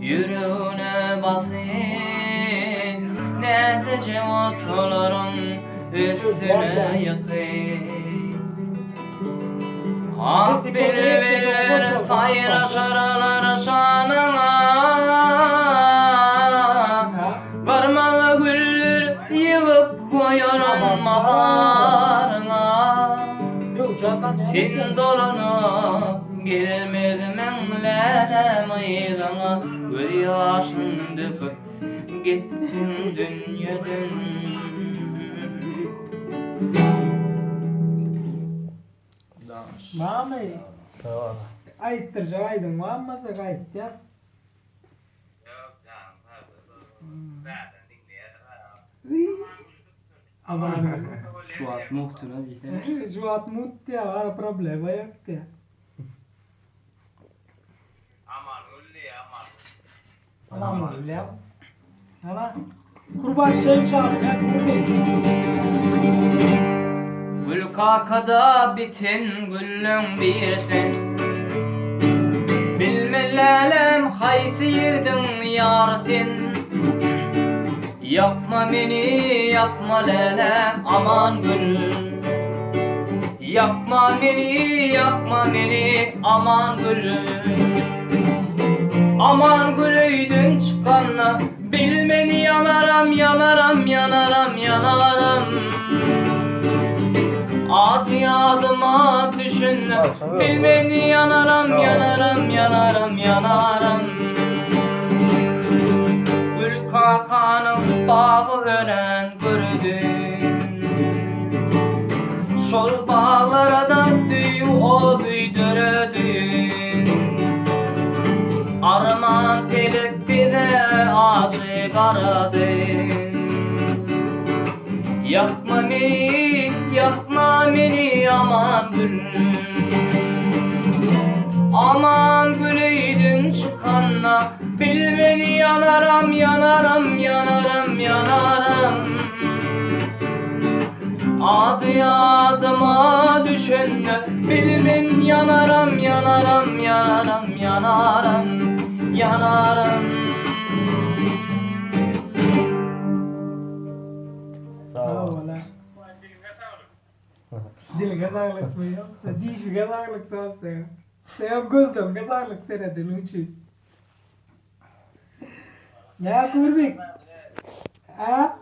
Yüreğine basayım, netice otlarım üstüne yıkayım. Ah bilir sayraşarlar şanına, varmalı güller yığıp koyarım mazarına. Sen dolanıp gelmedim enlere maydana, göz yaşın döküp gittin dünyadan. Mami, ayıttıracak aydın mı? Ammasa ayıt ya. Aman. Şu at muhtuna diyeyim. Şu at mut ya, ara problema yok ya. Aman öyle yap. Ana, kurbaş şey çağırın ya, Gül kakada bitin güllün birsin, bilmelelem haysiydin yarsin. Yapma beni, yapma lelem aman gül. Yapma beni, yapma beni aman gül. Aman gülüydün çıkanla, bilmeni yanarım, yanarım, yanarım, yanarım. Adı adıma düşünme, bilmeni yanarım, yanarım, yanarım, yanarım. Gül kakanın bağı ören gördüm, şol bağlara da suyu o duydurudum. Arman gelip bize acı karadım. Yakma beni, yakma beni aman gül. Aman gülüydün çıkanla, bil beni yanarım, yanarım, yanarım, yanarım. Adı adıma düşünme, bil beni yanarım, yanarım, yanarım, yanarım, yanarım. Sağ ol lan. Dil gazarlık mı yok? Diş gazarlık da olsa ya. Sen gözüm gazarlık sene dil uçuyor. Ne yapıyor? Ha?